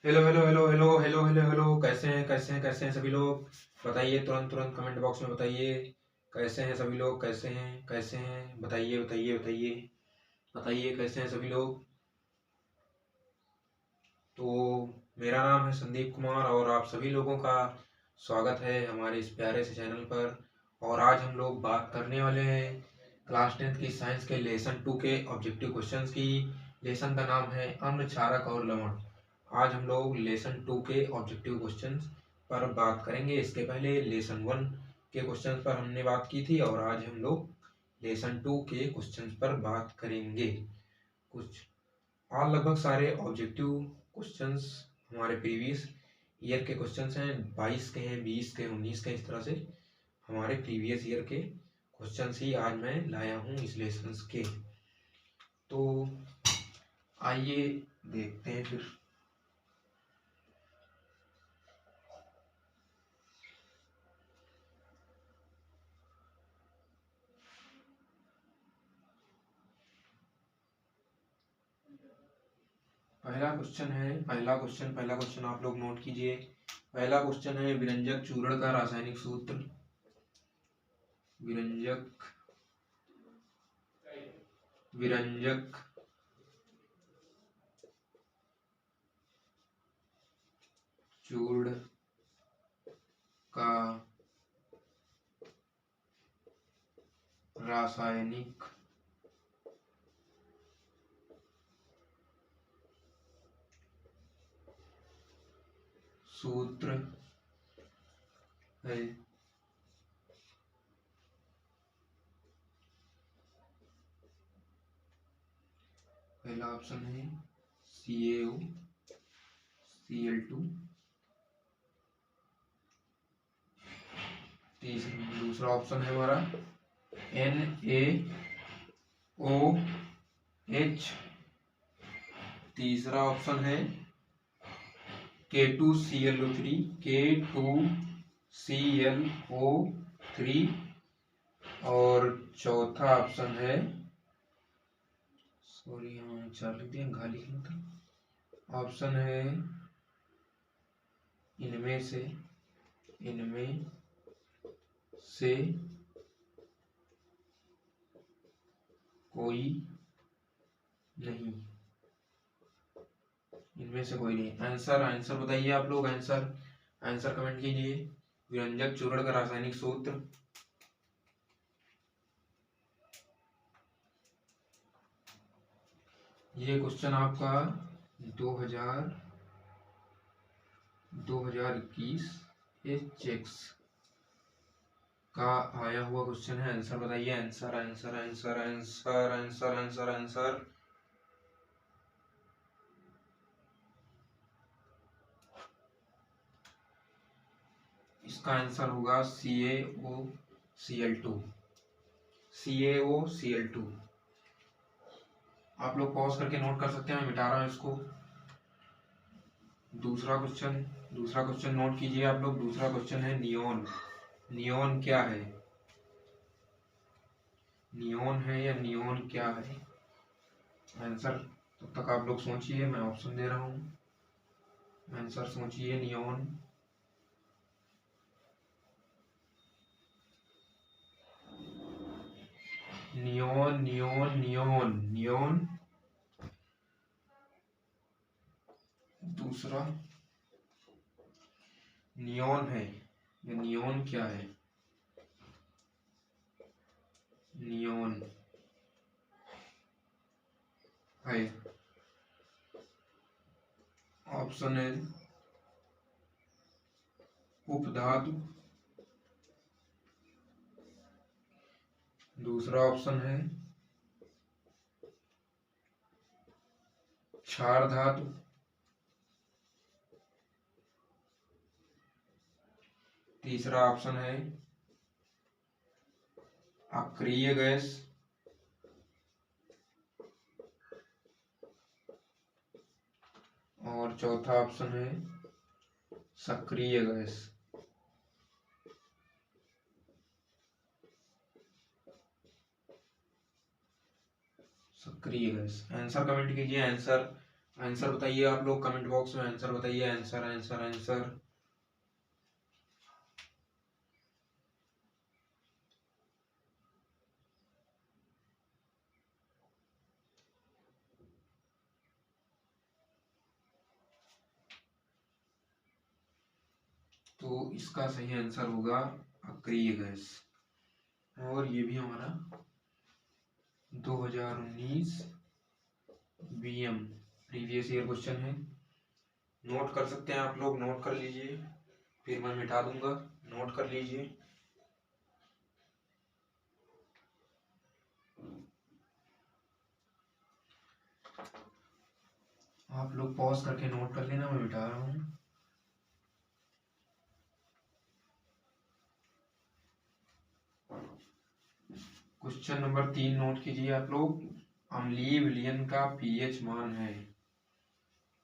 Hello hello hello hello hello hello hello, कैसे हैं सभी लोग। बताइए, तुरंत तुरंत कमेंट बॉक्स में बताइए। कैसे हैं सभी लोग, कैसे हैं बताइए बताइए बताइए। बताइए कैसे हैं सभी लोग। तो मेरा नाम है संदीप कुमार और आप सभी लोगों का स्वागत है हमारे इस प्यारे से चैनल पर। और आज हम लोग बात करने वाले हैं क्लास 10th की साइंस के लेसन 2 के ऑब्जेक्टिव क्वेश्चंस की। लेसन का नाम है अम्ल क्षारक और लवण। आज हम लोग लेसन 2 के ऑब्जेक्टिव क्वेश्चंस पर बात करेंगे। इसके पहले लेसन 1 के क्वेश्चंस पर हमने बात की थी और आज हम लोग लेसन 2 के क्वेश्चंस पर बात करेंगे। कुछ और लगभग सारे ऑब्जेक्टिव क्वेश्चंस हमारे प्रीवियस ईयर के क्वेश्चंस हैं। 22 के हैं, 20 के, 19 के, इस तरह से हमारे प्रीवियस ईयर के क्वेश्चंस ही आज मैं लाया हूँ इस लेसन्स के। तो आइए देखते हैं फिर। पहला क्वेश्चन आप लोग नोट कीजिए। पहला क्वेश्चन है विरंजक चूर्ण का रासायनिक सूत्र। विरंजक विरंजक चूर्ण का रासायनिक सूत्र है। पहला ऑप्शन है CaOCl2। दूसरा ऑप्शन है हमारा NaOH। तीसरा ऑप्शन है K2ClO3। और चौथा ऑप्शन है, सॉरी यहाँ 4 लिख दिया, घा लिखना था। ऑप्शन है इनमें से कोई नहीं। इनमें से कोई नहीं। आंसर बताइए आप लोग। आंसर कमेंट कीजिए। विरंजक चूर्ण का रासायनिक सूत्र। ये क्वेश्चन आपका 2021 एचएक्स का आया हुआ क्वेश्चन है। आंसर बताइए। Answer answer answer answer answer answer answer. इसका आंसर होगा CaOCl2। CaOCl2। आप लोग पॉज करके नोट कर सकते हैं, मैं मिटा रहा हूँ इसको। दूसरा क्वेश्चन नोट कीजिए आप लोग। दूसरा क्वेश्चन है नियोन। नियोन क्या है? नियोन है या नियोन क्या है? आंसर तब तक आप लोग सोचिए, मैं ऑप्शन दे रहा हूँ। आंसर सोचिए। Neon neon neon neon neon. दूसरा नियोन है या नियोन क्या है? नियोन है। ऑप्शन है उपधातु। दूसरा ऑप्शन है क्षार धातु। तीसरा ऑप्शन है अक्रिय गैस। और चौथा ऑप्शन है सक्रिय गैस। सक्रिय गैस। आंसर कमेंट कीजिए। आंसर आंसर बताइए आप लोग कमेंट बॉक्स में, आंसर बताइए, आंसर आंसर आंसर। तो इसका सही आंसर होगा अक्रिय गैस। और ये भी हमारा 2019 बीएम प्रीवियस ईयर क्वेश्चन है। नोट कर सकते हैं आप लोग, नोट कर लीजिए, फिर मैं मिटा दूंगा, नोट कर लीजिए। आप लोग पॉज करके नोट कर लेना, मैं मिटा रहा हूँ। क्वेश्चन नंबर 3 नोट कीजिए आप लोग। अम्लीय विलयन का पीएच मान है।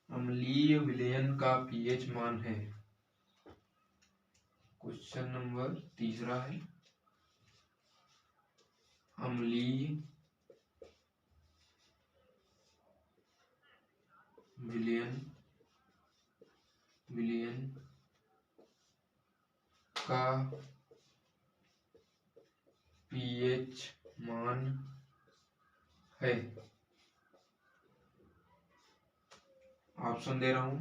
अम्लीय विलयन का पीएच मान है। क्वेश्चन नंबर तीसरा है, अम्लीय विलयन का पीएच मान है। ऑप्शन दे रहा हूं।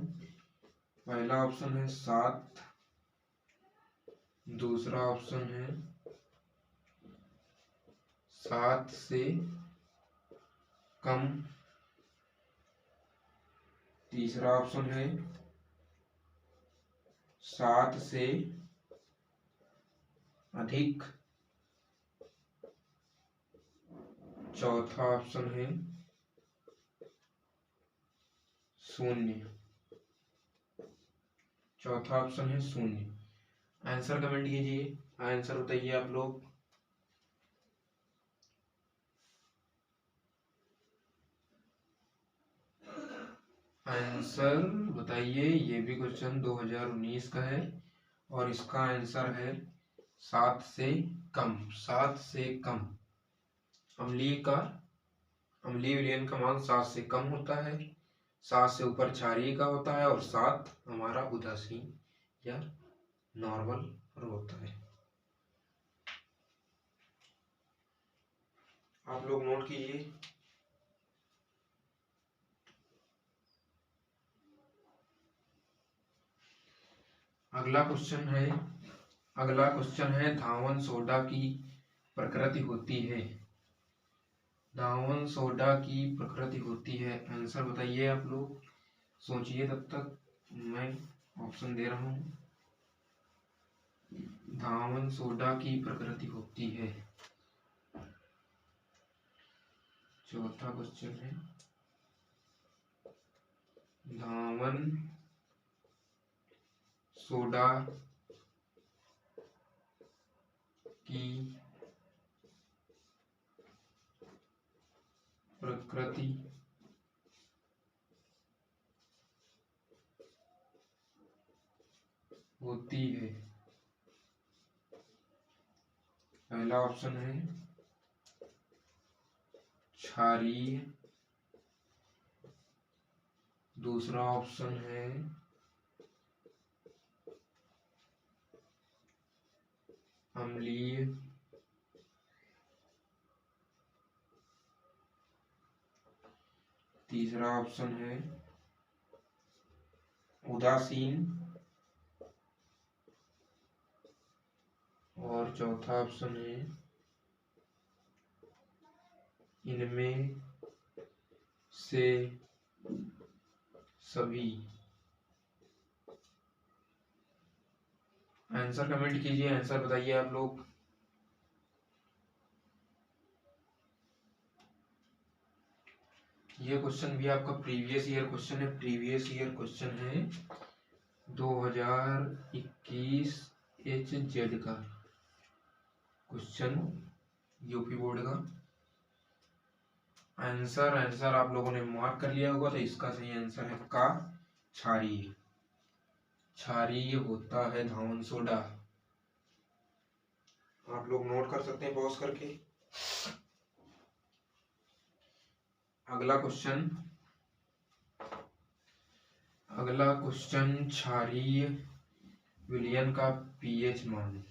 पहला ऑप्शन है 7, दूसरा ऑप्शन है 7 से कम, तीसरा ऑप्शन है 7 से अधिक, चौथा ऑप्शन है 0। चौथा ऑप्शन है 0। आंसर कमेंट कीजिए, आंसर बताइए आप लोग। आंसर बताइए। ये भी क्वेश्चन 2019 का है और इसका आंसर है 7 से कम। 7 से कम अम्लीय विलयन का मान 7 से कम होता है, 7 से ऊपर क्षारीय का होता है और 7 हमारा उदासीन या नॉर्मल पर होता है। आप लोग नोट कीजिए। अगला क्वेश्चन है धावन सोडा की प्रकृति होती है। धावन सोडा की प्रकृति होती है। आंसर बताइए आप लोग, सोचिए तब तक मैं ऑप्शन दे रहा हूं। धावन सोडा की प्रकृति होती है। चौथा क्वेश्चन है धावन सोडा की प्रकृति होती है। पहला ऑप्शन है क्षारीय, दूसरा ऑप्शन है अम्लीय, तीसरा ऑप्शन है उदासीन और चौथा ऑप्शन है इनमें से सभी। आंसर कमेंट कीजिए, आंसर बताइए आप लोग। ये क्वेश्चन भी आपका प्रीवियस ईयर क्वेश्चन है। प्रीवियस ईयर क्वेश्चन है 2021 HZ का क्वेश्चन, यूपी बोर्ड का। आंसर आप लोगों ने मार्क कर लिया होगा, तो इसका सही आंसर है का क्षारीय। क्षारीय होता है धावन सोडा। आप लोग नोट कर सकते हैं पॉज करके। अगला क्वेश्चन अगला क्वेश्चन, क्षारीय विलयन का पीएच मान।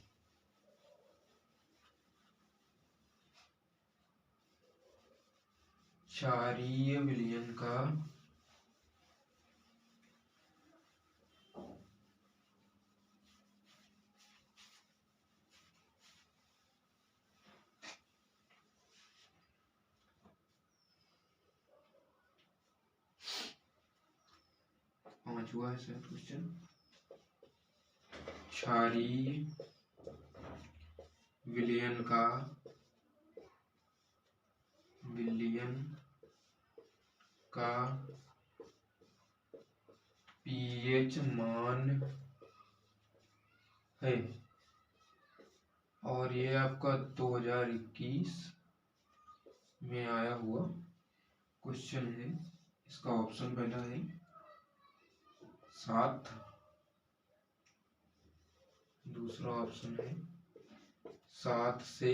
क्षारीय विलयन का पांचवा है शायद क्वेश्चन, क्षारीय विलयन का पीएच मान है, और ये आपका 2021 में आया हुआ क्वेश्चन है। इसका ऑप्शन पहला है 7, दूसरा ऑप्शन है 7 से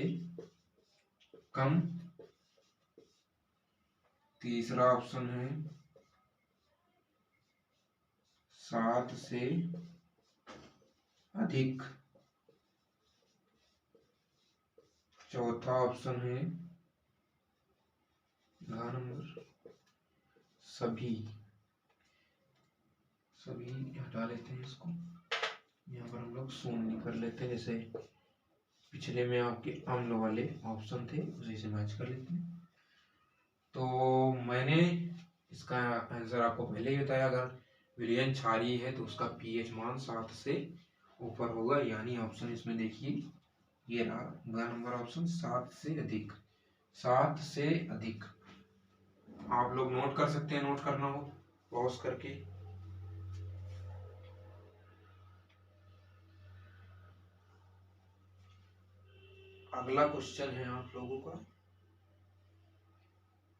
कम, तीसरा ऑप्शन है 7 से अधिक, चौथा ऑप्शन है नंबर सभी हटा लेते हैं इसको, यहाँ पर हम लोग शून्य कर लेते हैं, जैसे पिछले में आपके अम्ल वाले ऑप्शन थे उसी से मैच कर लेते हैं। तो मैंने इसका आंसर आपको पहले ही बताया, अगर विलयन क्षारीय है तो उसका पीएच मान 7 से ऊपर होगा, यानी ऑप्शन इसमें देखिए ये रहा नंबर ऑप्शन 7 से अधिक, 7 से अधिक। आप लोग नोट कर सकते हैं, नोट करना हो पॉज करके। अगला क्वेश्चन है आप लोगों का,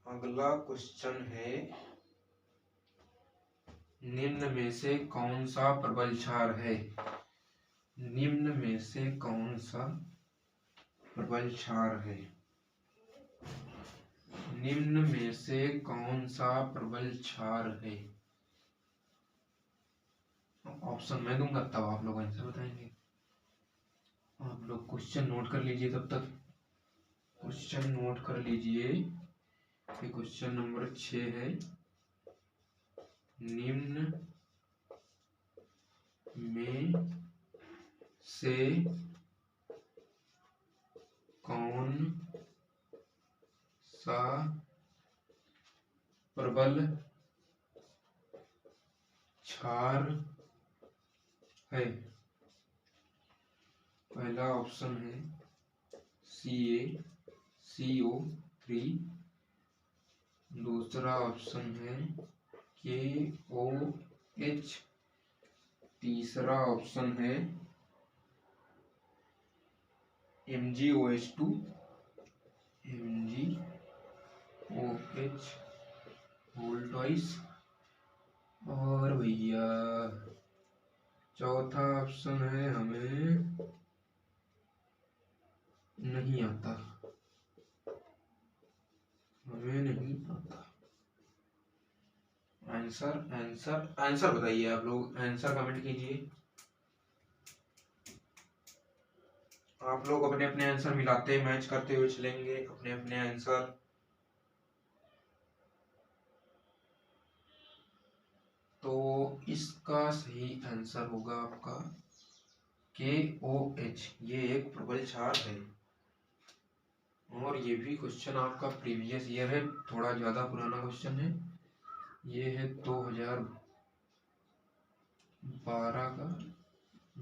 अगला क्वेश्चन है, निम्न में से कौन सा प्रबल क्षार है? निम्न में से कौन सा प्रबल क्षार है? निम्न में से कौन सा प्रबल क्षार है? ऑप्शन मैं दूंगा तब आप लोग आंसर बताएंगे। आप लोग क्वेश्चन नोट कर लीजिए, तब तक क्वेश्चन नोट कर लीजिए। ये क्वेश्चन नंबर 6 है, निम्न में से कौन सा प्रबल क्षार है? पहला ऑप्शन है CaCO3, दूसरा ऑप्शन है KOH, तीसरा ऑप्शन है MgOH2 होल ट्वाइस, और भैया चौथा ऑप्शन है हमें नहीं आता, हमें नहीं आता। आंसर बताइए, आप लोग आंसर कमेंट कीजिए। आप लोग अपने अपने आंसर मिलाते मैच करते हुए चलेंगे, अपने अपने आंसर। तो इसका सही आंसर होगा आपका KOH, ये एक प्रबल क्षार है, और ये भी क्वेश्चन आपका प्रीवियस ईयर है, थोड़ा ज्यादा पुराना क्वेश्चन है। ये है 2012 का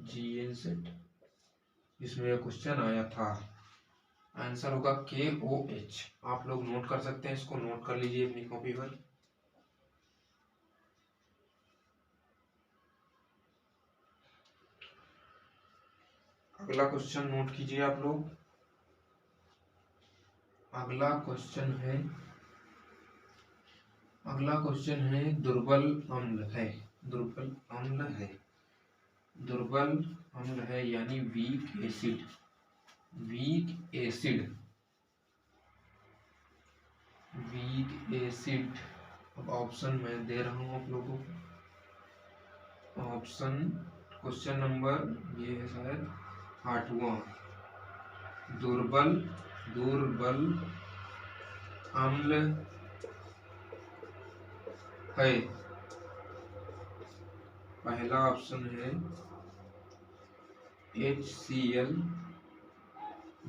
GN सेट, इसमें क्वेश्चन आया था। आंसर होगा KOH। आप लोग नोट कर सकते हैं, इसको नोट कर लीजिए अपनी कॉपी पर। अगला क्वेश्चन नोट कीजिए आप लोग। अगला क्वेश्चन है दुर्बल अम्ल है, दुर्बल अम्ल है यानी वीक एसिड। अब ऑप्शन मैं दे रहा हूं आप लोगों को, ऑप्शन क्वेश्चन नंबर ये है शायद 8वां, दुर्बल दुर्बल अम्ल है। पहला ऑप्शन है HCl,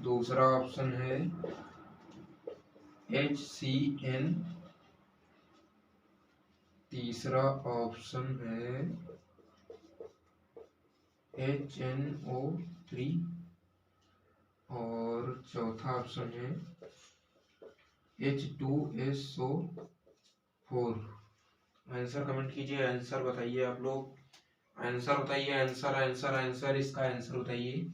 दूसरा ऑप्शन है HCN, तीसरा ऑप्शन है HNO3 और चौथा ऑप्शन है H2SO4। आंसर कमेंट कीजिए, आंसर बताइए आप लोग, आंसर बताइए, आंसर आंसर आंसर इसका आंसर बताइए।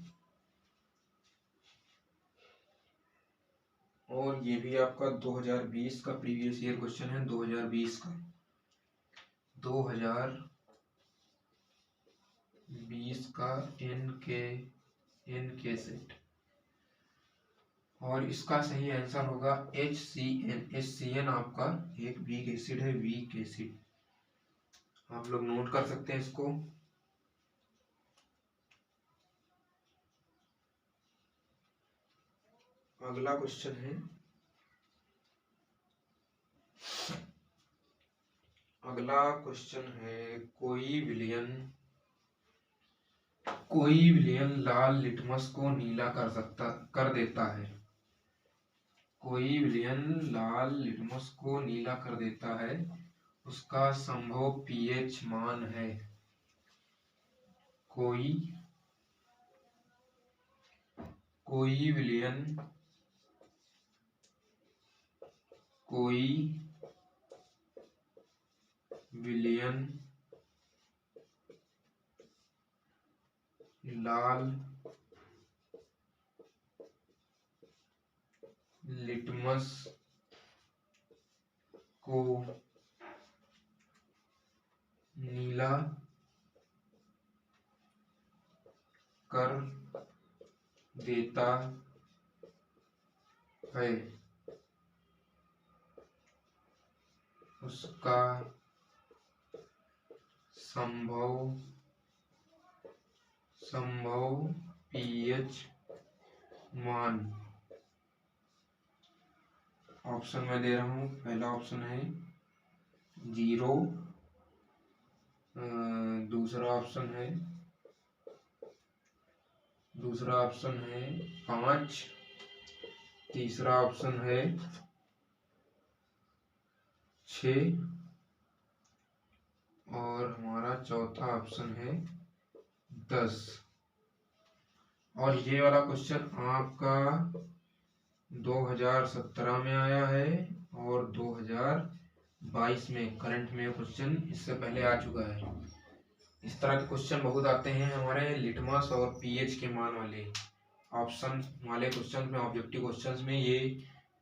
और ये भी आपका 2020 का प्रीवियस ईयर क्वेश्चन है, 2020 का 2020 का एन के सेट। और इसका सही आंसर होगा HCN। HCN आपका एक वीक एसिड है, वीक एसिड। आप लोग नोट कर सकते हैं इसको। अगला क्वेश्चन है, अगला क्वेश्चन है, कोई विलयन लाल लिटमस को नीला कर देता है। कोई विलयन लाल लिटमस को नीला कर देता है, उसका संभव पीएच मान है। कोई विलयन लाल लिटमस को नीला कर देता है, उसका संभव पीएच मान। ऑप्शन मैं दे रहा हूँ। पहला ऑप्शन है 0, दूसरा ऑप्शन है 5, तीसरा ऑप्शन है 6 और हमारा चौथा ऑप्शन है 10। और ये वाला क्वेश्चन आपका 2017 में आया है और 2022 में करंट में क्वेश्चन इससे पहले आ चुका है। इस तरह के क्वेश्चन बहुत आते हैं हमारे लिटमस और पीएच के मान वाले ऑप्शन वाले क्वेश्चन में। ऑब्जेक्टिव क्वेश्चंस में ये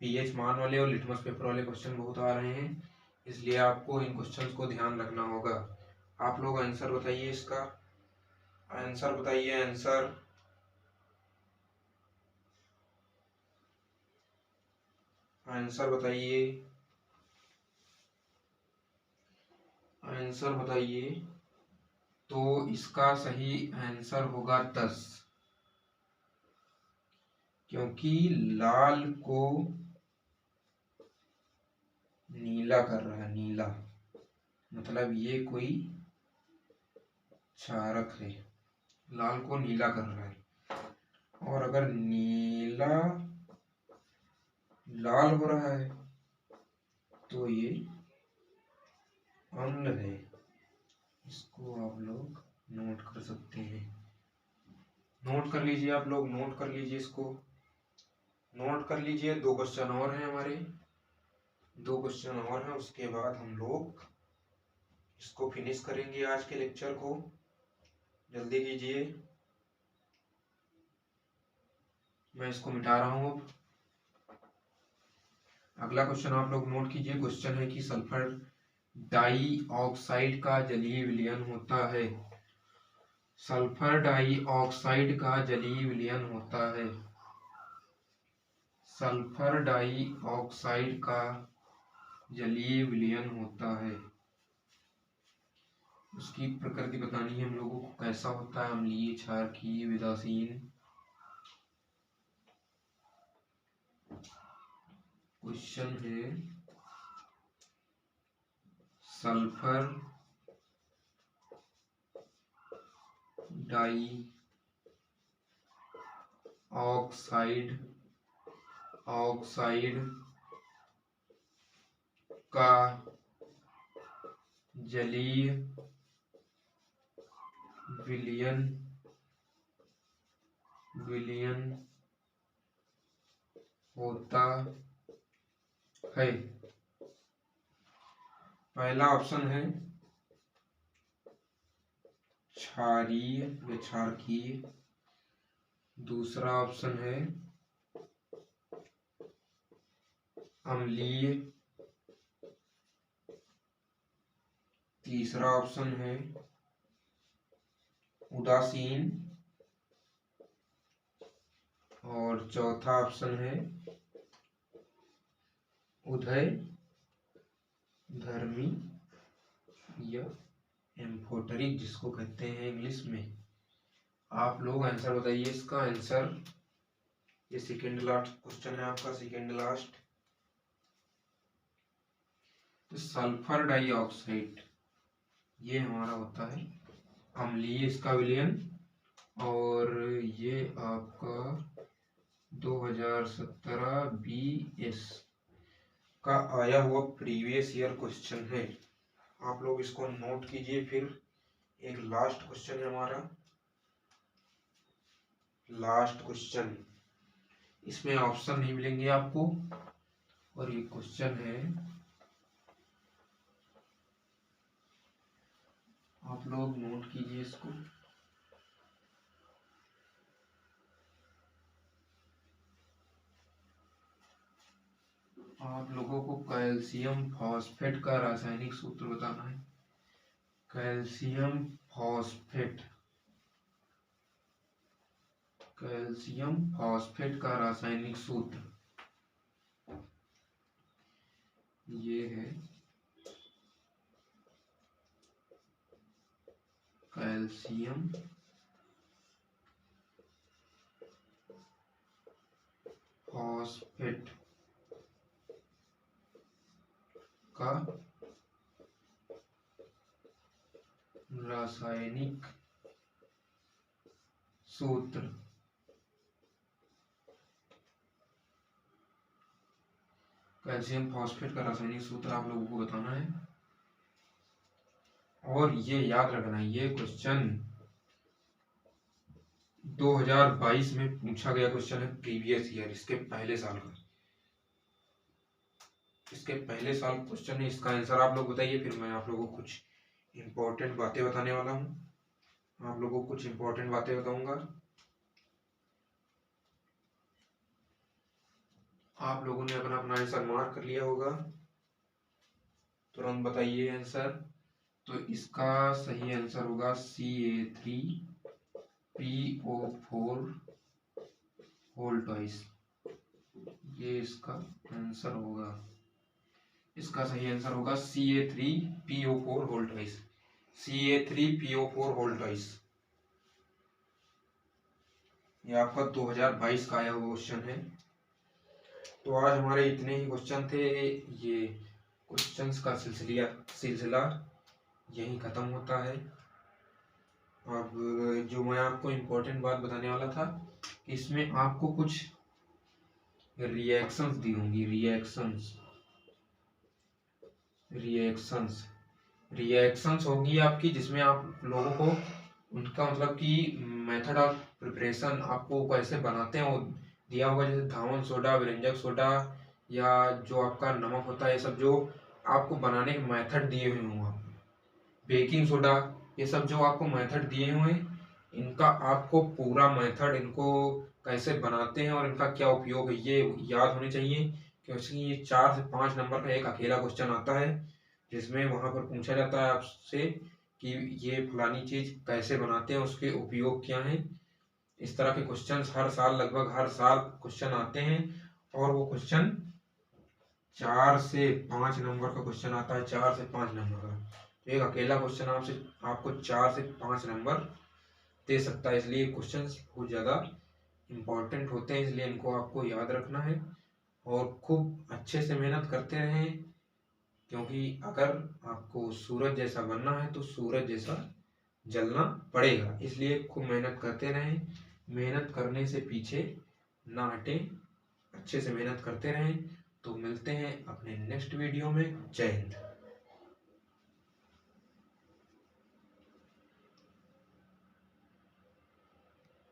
पीएच मान वाले और लिटमस पेपर वाले क्वेश्चन बहुत आ रहे हैं, इसलिए आपको इन क्वेश्चंस को ध्यान रखना होगा। आप लोग आंसर बताइए, इसका आंसर बताइए, आंसर बताइए, आंसर बताइए। तो इसका सही आंसर होगा 10, क्योंकि लाल को नीला कर रहा है। नीला मतलब ये कोई क्षारक है, लाल को नीला कर रहा है। और अगर नीला लाल हो रहा है तो ये अम्ल है। इसको आप लोग नोट कर सकते हैं, नोट कर लीजिए, आप लोग नोट कर लीजिए, इसको नोट कर लीजिए। 2 क्वेश्चन और हैं हमारे, 2 क्वेश्चन और हैं, उसके बाद हम लोग इसको फिनिश करेंगे आज के लेक्चर को। जल्दी कीजिए, मैं इसको मिटा रहा हूँ अब। अगला क्वेश्चन आप लोग नोट कीजिए। क्वेश्चन है कि सल्फर डाइऑक्साइड का जलीय विलयन होता है। सल्फर डाइऑक्साइड का जलीय विलयन होता है। सल्फर डाइऑक्साइड का जलीय विलयन होता है। उसकी प्रकृति बतानी है हम लोगों को, कैसा होता है, अम्लीय, क्षारकीय, विदासीन। क्वेश्चन है सल्फर डाई ऑक्साइड का जलीय विलयन होता है। पहला ऑप्शन है क्षारीय या क्षारकीय, दूसरा ऑप्शन है अम्लीय, तीसरा ऑप्शन है उदासीन और चौथा ऑप्शन है उदय धर्मी या एम्फोटेरिक, जिसको कहते हैं इंग्लिश में। आप लोग आंसर बताइए इसका आंसर। ये सेकेंड लास्ट क्वेश्चन है आपका, सेकेंड लास्ट। तो सल्फर डाइऑक्साइड ये हमारा होता है अम्लीय, इसका विलयन, और ये आपका 2017 BS का आया हुआ प्रीवियस ईयर क्वेश्चन है। आप लोग इसको नोट कीजिए। फिर एक लास्ट क्वेश्चन है हमारा, लास्ट क्वेश्चन, इसमें ऑप्शन नहीं मिलेंगे आपको, और ये क्वेश्चन है, आप लोग नोट कीजिए इसको। आप लोगों को कैल्शियम फॉस्फेट का रासायनिक सूत्र बताना है। कैल्शियम फॉस्फेट का रासायनिक सूत्र ये है कैल्शियम फॉस्फेट का रासायनिक सूत्र। कैल्शियम फॉस्फेट का रासायनिक सूत्र आप लोगों को बताना है, और ये याद रखना है, ये क्वेश्चन 2022 में पूछा गया क्वेश्चन है, प्रीवियस ईयर, इसके पहले साल का, इसके पहले साल क्वेश्चन है। इसका आंसर आप लोग बताइए, फिर मैं आप लोगों को कुछ इंपॉर्टेंट बातें बताने वाला हूँ। आप लोगों को कुछ इंपॉर्टेंट बातें बताऊंगा। आप लोगों ने अपना अपना आंसर मार्क कर लिया होगा, तुरंत बताइए आंसर। तो इसका सही आंसर होगा Ca3PO4 होल ट्वाइस, ये इसका आंसर होगा। इसका सही आंसर होगा Ca3PO4 whole twice, Ca3PO4 whole twice. ये आपका 2022 का आया हुआ क्वेश्चन है। तो आज हमारे इतने ही क्वेश्चन थे। ये क्वेश्चंस का सिलसिला यहीं ख़त्म होता है। अब जो मैं आपको इम्पोर्टेंट बात बताने वाला था, इसमें आपको कुछ रिएक्शंस दी होंगी, रिएक्शंस होंगी आपकी, जिसमें आप लोगों को उनका मतलब कि मेथड ऑफ प्रिपरेशन आपको कैसे बनाते हैं वो दिया होगा, जैसे धावन सोडा, व्यंजक सोडा, या जो आपका नमक होता है, ये सब जो आपको बनाने के मेथड दिए हुए होंगे, बेकिंग सोडा, ये सब जो आपको मेथड दिए हुए हैं, इनका आपको पूरा मेथड, इनको कैसे बनाते हैं और इनका क्या उपयोग है, ये याद होने चाहिए। क्योंकि ये 4 से 5 नंबर का एक अकेला क्वेश्चन आता है, जिसमें वहाँ पर पूछा जाता है आपसे कि ये फलानी चीज़ कैसे बनाते हैं, उसके उपयोग क्या हैं। इस तरह के क्वेश्चन हर साल, लगभग हर साल क्वेश्चन आते हैं, और वो क्वेश्चन 4 से 5 नंबर का क्वेश्चन आता है, 4 से 5 नंबर का। तो एक अकेला क्वेश्चन आपसे आपको 4 से 5 नंबर दे सकता है, इसलिए क्वेश्चंस बहुत ज़्यादा इम्पोर्टेंट होते हैं, इसलिए इनको आपको याद रखना है और खूब अच्छे से मेहनत करते रहें, क्योंकि अगर आपको सूरज जैसा बनना है तो सूरज जैसा जलना पड़ेगा, इसलिए खूब मेहनत करते रहें। मेहनत करने से पीछे ना हटें, अच्छे से मेहनत करते रहें। तो मिलते हैं अपने नेक्स्ट वीडियो में। जय हिंद।